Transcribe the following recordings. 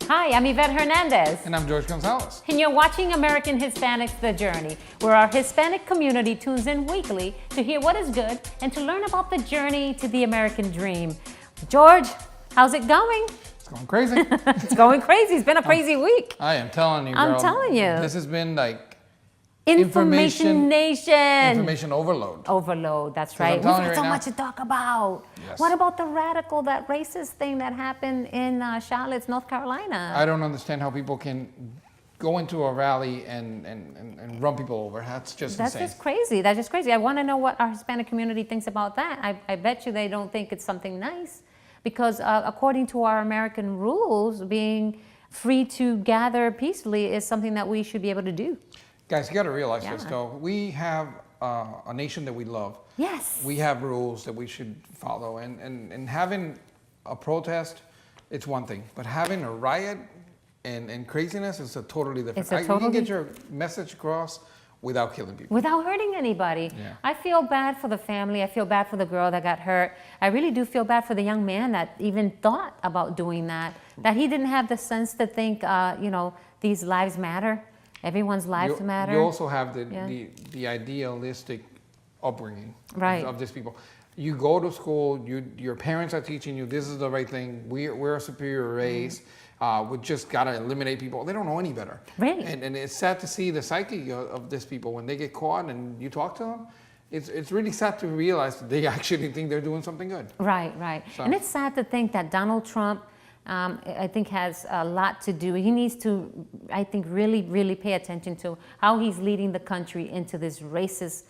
Hi, I'm Yvette Hernandez. And I'm George Gonzalez. And you're watching American Hispanics The Journey, where our Hispanic community tunes in weekly to hear what is good and to learn about the journey to the American dream. George, how's it going? It's going crazy. It's going crazy. It's been a crazy week. I am telling you, girl. I'm telling you. This has been like Information Nation. Information overload. Overload, that's right. We've got so much to talk about. Yes. What about the radical, that racist thing that happened in Charlotte, North Carolina? I don't understand how people can go into a rally and run people over. That's just insane. That's just crazy. That's just crazy. I want to know what our Hispanic community thinks about that. I bet you they don't think it's something nice because according to our American rules, being free to gather peacefully is something that we should be able to do. Guys, you got to realize this, though. We have a nation that we love. Yes. We have rules that we should follow. And having a protest, it's one thing. But having a riot and craziness is a totally different. You can get your message across without killing people. Without hurting anybody. Yeah. I feel bad for the family. I feel bad for the girl that got hurt. I really do feel bad for the young man that even thought about doing that. That he didn't have the sense to think, these lives matter. Everyone's lives matter. You also have the idealistic upbringing of these people. You go to school, your parents are teaching you this is the right thing. We're a superior race. We just got to eliminate people. They don't know any better. Right. And it's sad to see the psyche of these people when they get caught and you talk to them. It's really sad to realize that they actually think they're doing something good. Right. So. And it's sad to think that Donald Trump, I think, has a lot to do. He needs to, I think, really, really pay attention to how he's leading the country into this racist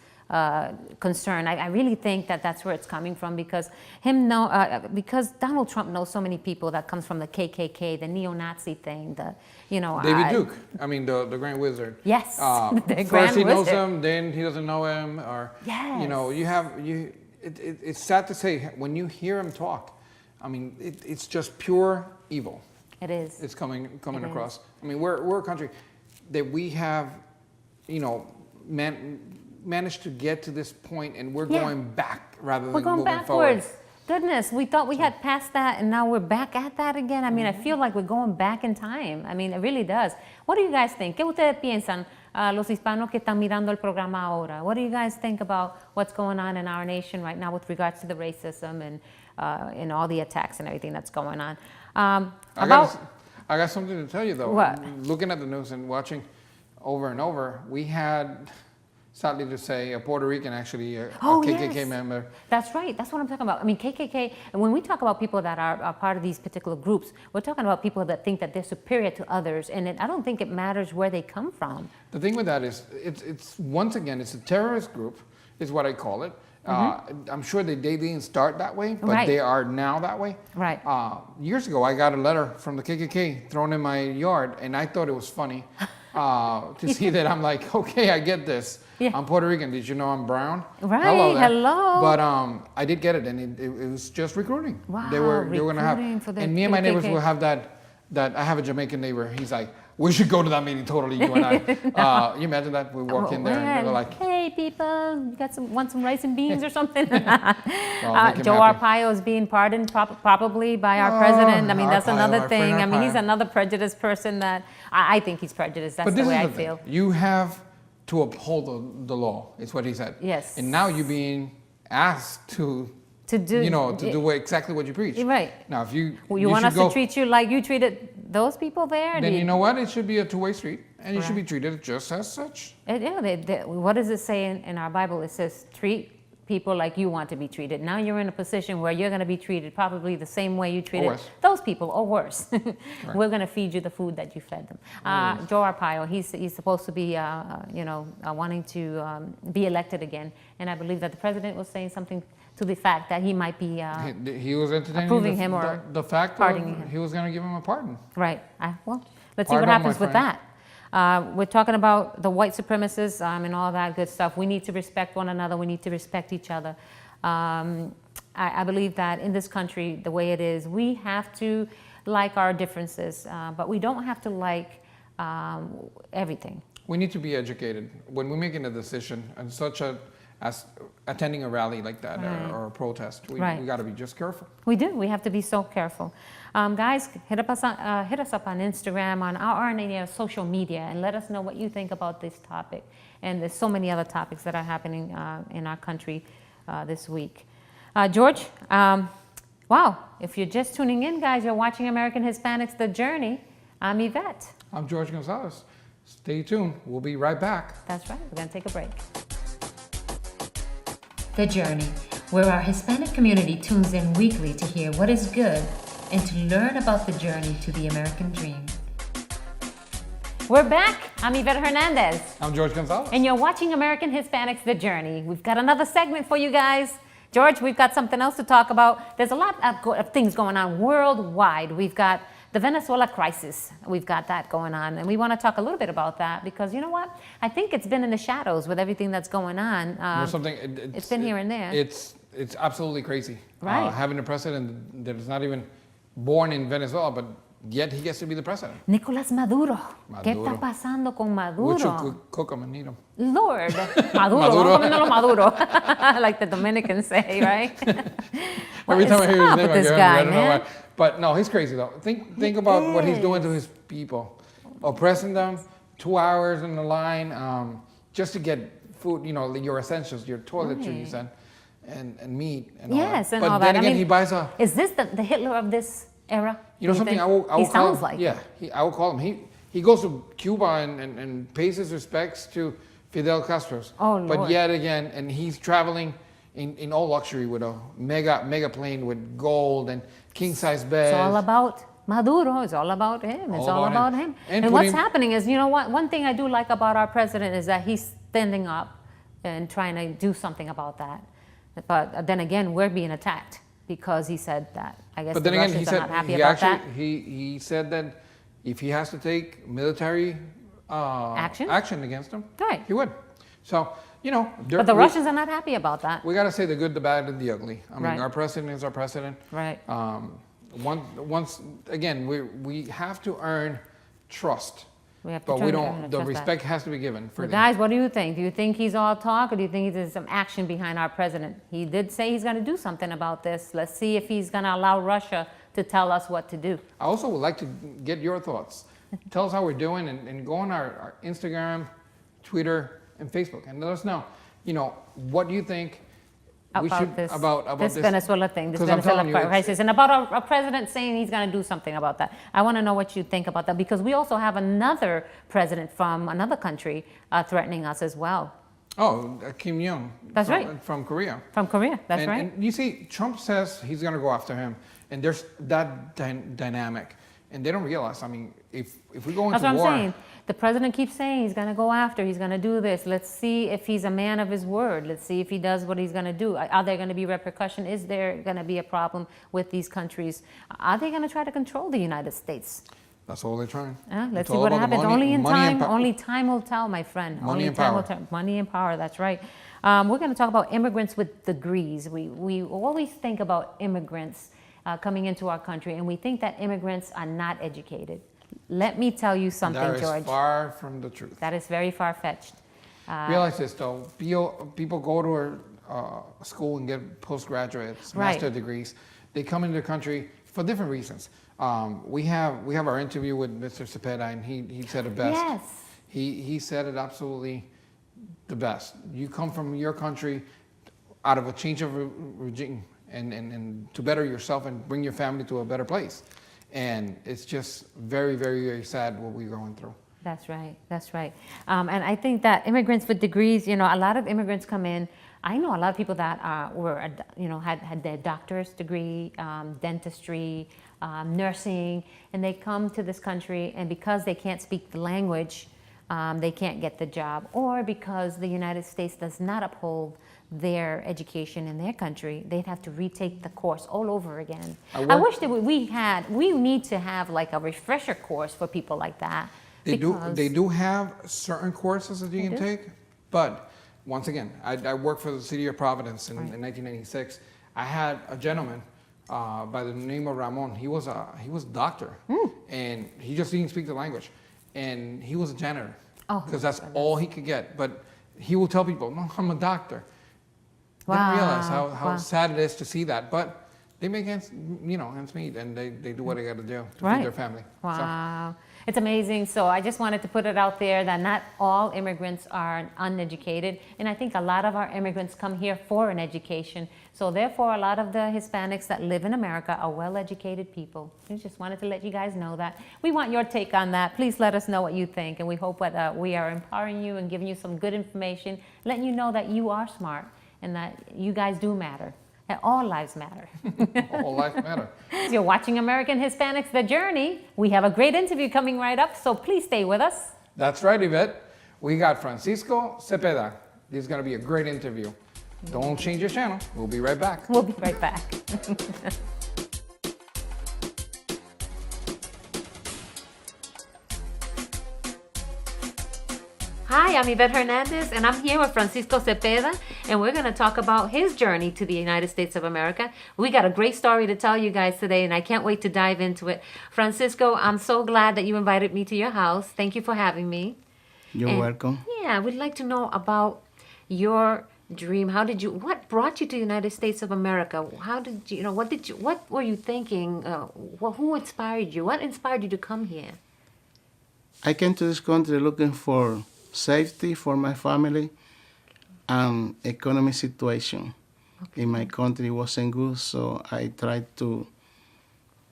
concern. I really think that that's where it's coming from because because Donald Trump knows so many people that comes from the KKK, the neo-Nazi thing, David Duke, the Grand Wizard. Yes, the first he knows Wizard. him, then he doesn't know him, or it's sad to say when you hear him talk. It's just pure evil. It is. It's coming across. We're a country that we have, managed to get to this point, and we're going back rather than moving forward. We're going backwards. Goodness, we thought we had passed that, and now we're back at that again. I feel like we're going back in time. It really does. What do you guys think? ¿Qué ustedes piensan, los hispanos que están mirando el programa ahora? What do you guys think about what's going on in our nation right now with regards to the racism and all the attacks and everything that's going on? I got something to tell you, though. What? Looking at the news and watching over and over, we had, sadly to say, a Puerto Rican, actually, a KKK member. That's right. That's what I'm talking about. KKK, and when we talk about people that are part of these particular groups, we're talking about people that think that they're superior to others, and I don't think it matters where they come from. The thing with that is, it's once again, it's a terrorist group, is what I call it. I'm sure they didn't start that way, but they are now that way. Right. Years ago, I got a letter from the KKK thrown in my yard, and I thought it was funny to see that. I'm like, okay, I get this. Yeah. I'm Puerto Rican. Did you know I'm brown? Right. Hello. But I did get it, and it was just recruiting. Wow. They were going to have, and me and my neighbors will have that. I have a Jamaican neighbor. He's like, we should go to that meeting totally, you and I. You imagine that? We walk in there and they're like, hey people, you want some rice and beans or something? Joe Arpaio is being pardoned probably by our president. That's another thing. He's another prejudiced person that I think he's prejudiced. That's the way I feel. You have to uphold the law, is what he said. Yes. And now you're being asked to do exactly what you preach. Right. Now, if you want us to treat you like you treated those people there, then you know what? It should be a two-way street, and you should be treated just as such. What does it say in our Bible? It says, treat people like you want to be treated. Now you're in a position where you're going to be treated probably the same way you treated those people, or worse. We're going to feed you the food that you fed them. Joe Arpaio, he's supposed to be, wanting to be elected again, and I believe that the president was saying something to the fact that he might be he was approving him or the fact pardoning him. He was going to give him a pardon. Right. Let's see what happens with that. We're talking about the white supremacists and all that good stuff. We need to respect one another. We need to respect each other. I believe that in this country, the way it is, we have to like our differences, but we don't have to like everything. We need to be educated. When we're making a decision on such a as attending a rally like that or a protest. We got to be just careful. We do. We have to be so careful. Guys, hit us up on Instagram, on our social media, and let us know what you think about this topic. And there's so many other topics that are happening in our country this week. George, wow, if you're just tuning in, guys, you're watching American Hispanics, The Journey. I'm Yvette. I'm George Gonzalez. Stay tuned. We'll be right back. That's right. We're going to take a break. The Journey, where our Hispanic community tunes in weekly to hear what is good and to learn about the journey to the American dream. We're back. I'm Yvette Hernandez. I'm George Gonzalez. And you're watching American Hispanics, The Journey. We've got another segment for you guys. George, we've got something else to talk about. There's a lot of things going on worldwide. We've got the Venezuela crisis. We've got that going on. And we want to talk a little bit about that because, you know what? I think it's been in the shadows with everything that's going on. It's been here and there. It's absolutely crazy. Right. Having a president that is not even born in Venezuela, but yet he gets to be the president. Nicolás Maduro. ¿Qué está pasando con Maduro? We should cook him and eat him. Lord, Maduro. Maduro. Like the Dominicans say, right? Every time I hear his name, I don't know why. But no, he's crazy though. Think about what he's doing to his people, oppressing them, 2 hours in the line just to get food. You know, your essentials, your toiletries and meat and all that. Yes, and but all then that. again, he buys a. Is this the Hitler of this era? You know something? I will he call sounds him, like. Yeah, I will call him. He goes to Cuba and pays his respects to Fidel Castro's. Oh, Lord. But yet again, and he's traveling in all luxury with a mega plane with gold and king size beds. It's all about Maduro. It's all about him. It's all about him. And what's happening is, you know what? One thing I do like about our president is that he's standing up and trying to do something about that. But then again, we're being attacked because he said that. I guess the Russians are not happy about that. He said that if he has to take military action against them, he would. So, you know. But the Russians are not happy about that. We got to say the good, the bad, and the ugly. I mean, our president is our president. Right. Once again, we have to earn trust. We have to but we don't. The respect has to be given. For guys, what do you think? Do you think he's all talk, or do you think there's some action behind our president? He did say he's going to do something about this. Let's see if he's going to allow Russia to tell us what to do. I also would like to get your thoughts. Tell us how we're doing, and go on our Instagram, Twitter, and Facebook, and let us know. You know, what do you think? About this Venezuela thing, this Venezuela crisis, and about our president saying he's going to do something about that. I want to know what you think about that, because we also have another president from another country threatening us as well. Oh, Kim Jong. That's right. From Korea. From Korea, that's right. And you see, Trump says he's going to go after him, and there's that dynamic, and they don't realize. I mean, if we go into war. That's what I'm saying. The president keeps saying he's going to go after, he's going to do this. Let's see if he's a man of his word. Let's see if he does what he's going to do. Are there going to be repercussions? Is there going to be a problem with these countries? Are they going to try to control the United States? That's all they're trying. Let's see what happens. Only time will tell, my friend. Money and power. Money and power, that's right. We're going to talk about immigrants with degrees. We always think about immigrants coming into our country, and we think that immigrants are not educated. Let me tell you something, George. That is far from the truth. That is very far-fetched. Realize this, though. People go to a school and get postgraduates, master degrees. They come into the country for different reasons. We have our interview with Mr. Cepeda, and he said it best. Yes. He said it absolutely the best. You come from your country out of a change of regime and to better yourself and bring your family to a better place. And it's just very, very, very sad what we're going through. That's right. That's right. And I think that immigrants with degrees, you know, a lot of immigrants come in. I know a lot of people that had their doctor's degree, dentistry, nursing, and they come to this country, and because they can't speak the language, they can't get the job, or because the United States does not uphold their education in their country, they'd have to retake the course all over again. I wish that we need to have like a refresher course for people like that. They do have certain courses that you can take, but once again, I worked for the city of Providence in 1996. I had a gentleman by the name of Ramon. He was a doctor, and he just didn't speak the language, and he was a janitor because that's all he could get. But he will tell people, "No, I'm a doctor." They don't realize how Wow. sad it is to see that. But they make ends meet, and they do what they got to do to feed their family. Wow. It's amazing. So I just wanted to put it out there that not all immigrants are uneducated. And I think a lot of our immigrants come here for an education. So therefore, a lot of the Hispanics that live in America are well-educated people. We just wanted to let you guys know that. We want your take on that. Please let us know what you think. And we hope that we are empowering you and giving you some good information, letting you know that you are smart and that you guys do matter. That all lives matter. All lives matter. You're watching American Hispanics, The Journey. We have a great interview coming right up, so please stay with us. That's right, Yvette. We got Francisco Cepeda. This is going to be a great interview. Don't change your channel. We'll be right back. We'll be right back. Hi, I'm Yvette Hernandez, and I'm here with Francisco Cepeda, and we're going to talk about his journey to the United States of America. We got a great story to tell you guys today, and I can't wait to dive into it. Francisco, I'm so glad that you invited me to your house. Thank you for having me. You're welcome. Yeah, we'd like to know about your dream. What brought you to the United States of America? What were you thinking? Who inspired you? What inspired you to come here? I came to this country looking for safety for my family and economic situation. Okay. In my country wasn't good, so I tried to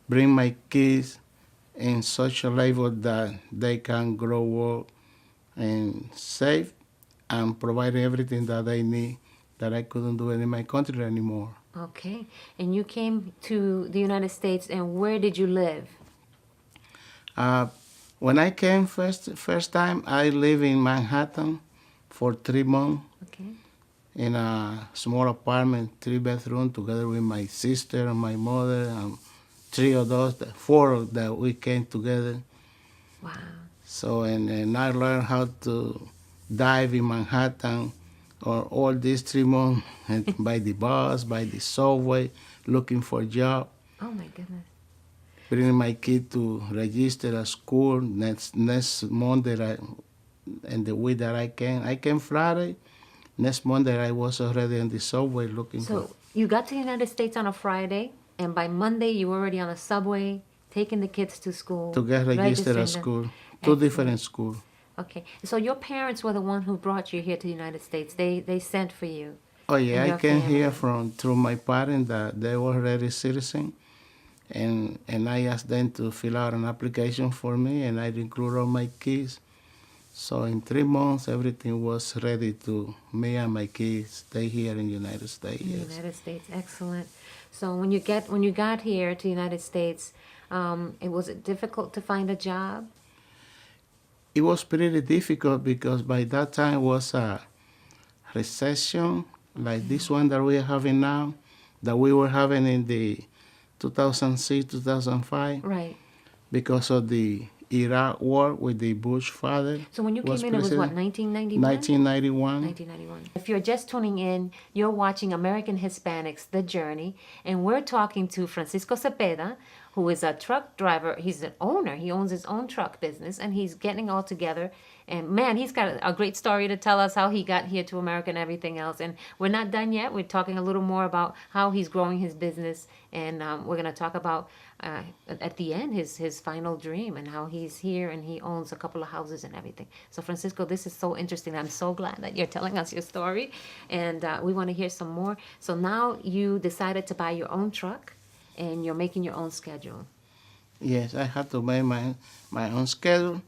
bring my kids in such a level that they can grow up and safe and provide everything that they need that I couldn't do it in my country anymore. Okay. And you came to the United States, and where did you live? When I came first time, I lived in Manhattan for 3 months. Okay. In a small apartment, 3-bedroom, together with my sister and my mother, and 4 that we came together. Wow. So, and I learned how to dive in Manhattan or all these 3 months and by the bus, by the subway, looking for a job. Oh my goodness. Bringing my kid to register at school next Monday, and the week that I came Friday. Next Monday I was already on the subway looking for. So you got to the United States on a Friday, and by Monday you were already on the subway, taking the kids to school. To get registered at school, 2 different schools. Okay, so your parents were the one who brought you here to the United States. They sent for you. Oh yeah, I came here through my parents that they were already citizens. And I asked them to fill out an application for me, and I included all my kids. So in 3 months, everything was ready to me and my kids stay here in the United States. In the United States, excellent. So when you got here to the United States, was it difficult to find a job? It was pretty difficult because by that time was a recession like this one that we are having now, that we were having in the 2006, 2005. Right. Because of the Iraq war with the Bush father. So when you came in, it was what, 1991? 1991. 1991. If you're just tuning in, you're watching American Hispanics, The Journey, and we're talking to Francisco Cepeda, who is a truck driver. He's an owner. He owns his own truck business, and he's getting all together. And man, he's got a great story to tell us how he got here to America and everything else. And we're not done yet. We're talking a little more about how he's growing his business, and we're going to talk about at the end his final dream and how he's here and he owns a couple of houses and everything. So Francisco, this is so interesting. I'm so glad that you're telling us your story, and we want to hear some more. So now you decided to buy your own truck, and you're making your own schedule. Yes, I had to make my own schedule.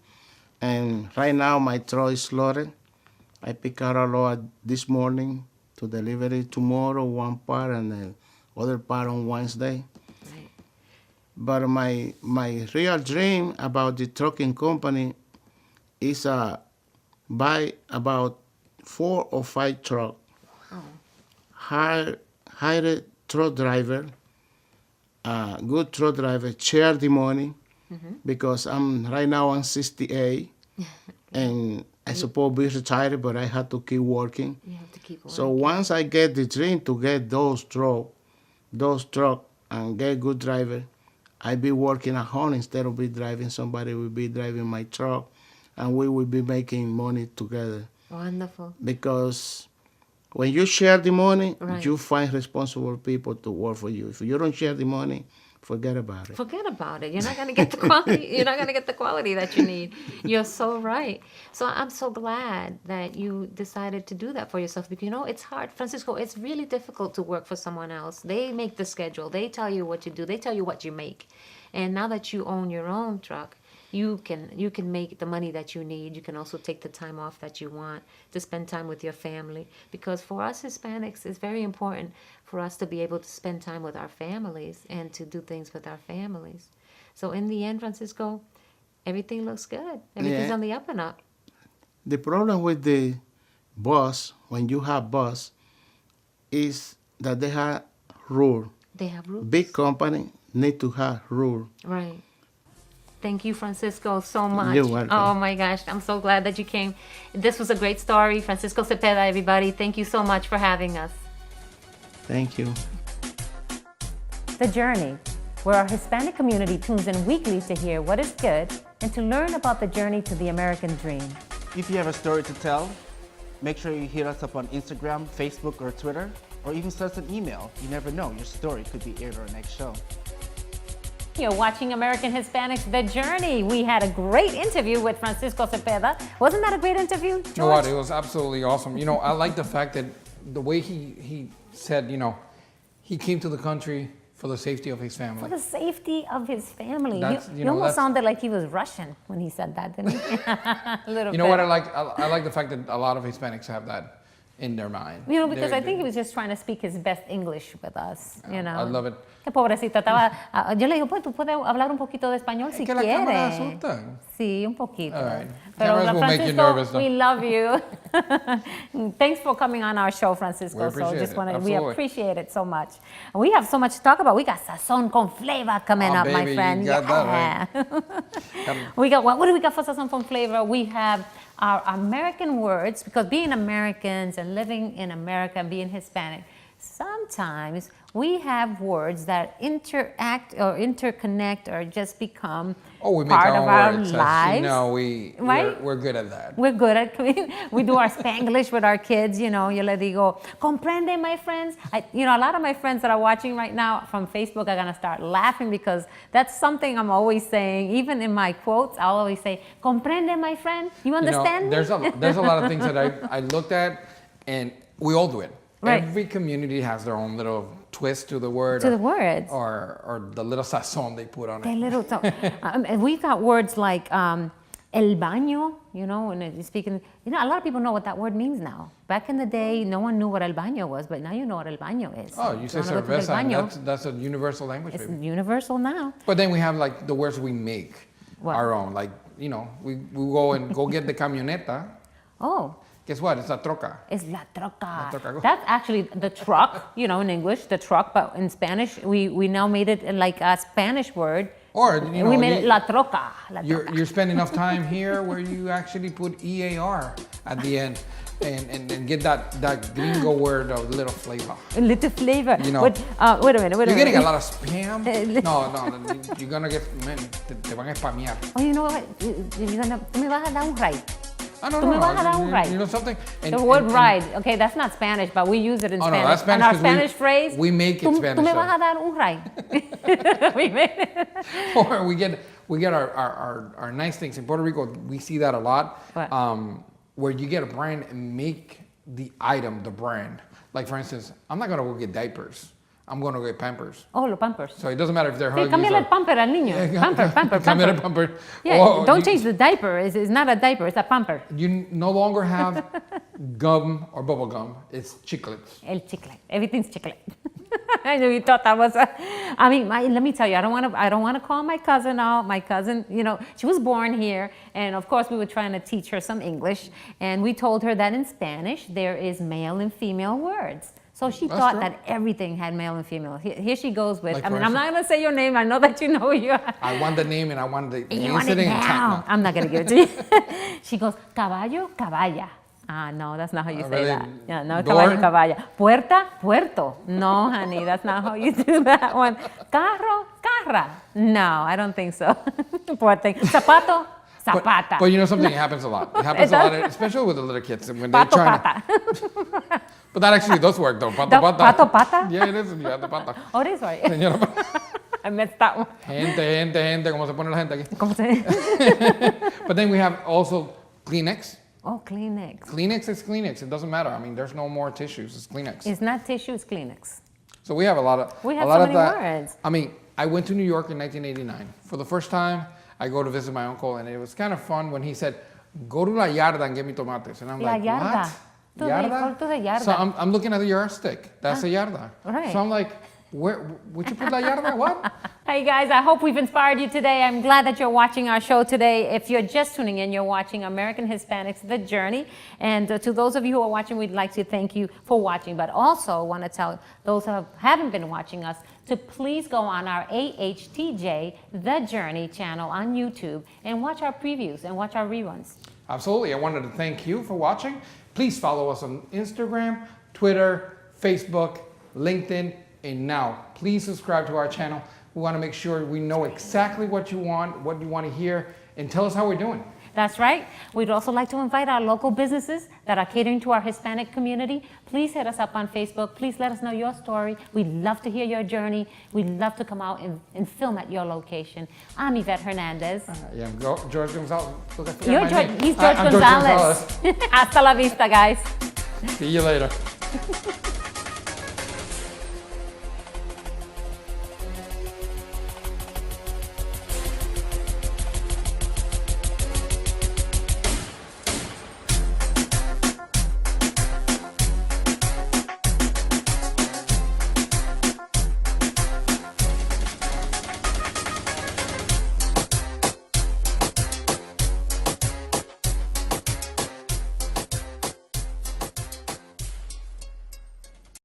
And right now my truck is loaded. I pick out a load this morning to deliver it tomorrow, one part, and the other part on Wednesday. Right. But my real dream about the trucking company is buy about 4 or 5 trucks. Oh. Hire a truck driver, good truck driver, share the money. Mm-hmm. Because right now I'm 68, and I supposed to be retired, but I had to keep working. You have to keep working. So once I get the dream to get those truck, and get good driver, I be working at home instead of be driving. Somebody will be driving my truck, and we will be making money together. Wonderful. Because when you share the money, you find responsible people to work for you. If you don't share the money, forget about it. Forget about it. You're not going to get the quality. You're not going to get the quality that you need. You're so right. So I'm so glad that you decided to do that for yourself because, it's hard. Francisco, it's really difficult to work for someone else. They make the schedule. They tell you what to do. They tell you what you make. And now that you own your own truck, you can make the money that you need. You can also take the time off that you want to spend time with your family. Because for us Hispanics, it's very important for us to be able to spend time with our families and to do things with our families. So in the end, Francisco, everything looks good. Everything's on the up and up. The problem with the bus, when you have bus, is that they have rule. They have rules. Big company need to have rule. Right. Thank you, Francisco, so much. You're welcome. Oh, my gosh. I'm so glad that you came. This was a great story. Francisco Cepeda, everybody. Thank you so much for having us. Thank you. The Journey, where our Hispanic community tunes in weekly to hear what is good and to learn about the journey to the American dream. If you have a story to tell, make sure you hit us up on Instagram, Facebook, or Twitter, or even send us an email. You never know, your story could be aired on our next show. You're watching American Hispanics, The Journey. We had a great interview with Francisco Cepeda. Wasn't that a great interview, George? You know what? It was absolutely awesome. I like the fact that the way he said, he came to the country for the safety of his family. For the safety of his family. That's, You almost sounded like he was Russian when he said that, didn't he? A little bit. What I like? I like the fact that a lot of Hispanics have that in their mind. Because I think he was just trying to speak his best English with us, I love it. Qué pobrecito, yo le digo, pues tú puedes hablar un poquito de español si que la quieres. cámara asustan. Sí, un poquito. All right. Pero Cameras will make you Francisco, nervous, though. we love you. Thanks for coming on our show, Francisco. We appreciate it. We appreciate it so much. And we have so much to talk about. We got Sazon con Flavor coming up, baby, my friend. you got that right. We got what do we got for Sazon con Flavor? We have our American words, because being Americans and living in America and being Hispanic, sometimes we have words that interact or interconnect or just become we make part our of our words. lives. Right? We're good at that. We're good at we do our Spanglish with our kids. Yo le digo, comprende, my friends. A lot of my friends that are watching right now from Facebook are gonna start laughing because that's something I'm always saying. Even in my quotes, I'll always say, comprende, my friend. You understand me? There's a lot of things that I looked at, and we all do it. Right. Every community has their own little twist to the word. To the words. Or the little sazon they put on it. And we've got words like el baño, when you're speaking. A lot of people know what that word means now. Back in the day, no one knew what el baño was, but now you know what el baño is. Oh, you say cerveza, that's a universal language. It's universal now. But then we have like the words we make our own. Like, we go get the camioneta. Oh. Guess what? It's la troca. It's la troca. That's actually the truck, in English, the truck, but in Spanish, we now made it like a Spanish word. Or, we made it la troca. You're spending enough time here where you actually put EAR at the end and get that gringo word of little flavor. A little flavor. Wait a minute. You're getting a lot of spam. No, you're going to get, te van a spamear. Oh, you know what? Tú me vas a dar un ride. No. Me vas a dar un ride. You know something? The word ride. Okay, that's not Spanish, but we use it in Spanish. No, that's Spanish. And our Spanish phrase. We make it Spanish. Tú me vas a dar un ride. We made it. Or we get our nice things. In Puerto Rico, we see that a lot. Where you get a brand and make the item the brand. Like, for instance, I'm not going to go get diapers. I'm going to get Pampers. Oh, los Pampers. So it doesn't matter if they're Huggies. Cámbiale el pamper al niño. Pamper. Cámbiale el pamper. Yeah, don't change the diaper. It's not a diaper, it's a pamper. You no longer have gum or bubble gum. It's chiclets. El chicle. Everything's chicle. I knew you thought that was let me tell you, I don't want to call my cousin out. My cousin, she was born here, and of course we were trying to teach her some English, and we told her that in Spanish there is male and female words. So she thought that everything had male and female. Here she goes with, I'm not going to say your name. I know that you know who you are. I want the name and I want the incident. I'm not going to give it to you. She goes, caballo, caballa. No, that's not how you say that. Yeah, no, caballo, caballa. Puerta, puerto. No, honey, that's not how you do that one. Carro, carra. No, I don't think so. Poor thing. Zapato, zapata. But you know something, it happens a lot. It happens a lot, especially with the little kids. When they're trying to, But that actually does work, though. Pato, The pata. pato pata? Yeah, it is. You have the pata. Oh, it is right. Señora, I missed that one. gente, como se pone la gente aquí. ¿Cómo se? But then we have also Kleenex. Oh, Kleenex. Kleenex is Kleenex. It doesn't matter. I mean, there's no more tissues. It's Kleenex. It's not tissue, it's Kleenex. So we have a lot of We have a lot so of many that. words. I mean, I went to New York in 1989. For the first time, I go to visit my uncle, and it was kind of fun when he said, "Go to la yarda and get me tomates." And I'm La like, yarda. "What? To the- Yarda?" to the yarda. So I'm looking at the yardstick. That's a yarda. right. So I'm like, "Where would you put la yarda? What?" Hey guys, I hope we've inspired you today. I'm glad that you're watching our show today. If you're just tuning in, you're watching American Hispanics, The Journey. And to those of you who are watching, we'd like to thank you for watching. But also want to tell those who haven't been watching us to please go on our AHTJ, The Journey channel on YouTube and watch our previews and watch our reruns. Absolutely. I wanted to thank you for watching. Please follow us on Instagram, Twitter, Facebook, LinkedIn, and now please subscribe to our channel. We want to make sure we know exactly what you want to hear, and tell us how we're doing. That's right. We'd also like to invite our local businesses that are catering to our Hispanic community. Please hit us up on Facebook. Please let us know your story. We'd love to hear your journey. We'd love to come out and film at your location. I'm Yvette Hernandez. Yeah, George Gonzalez. Look, I forgot You're my George, name. he's George I'm Gonzalez. Hasta la vista, guys. See you later.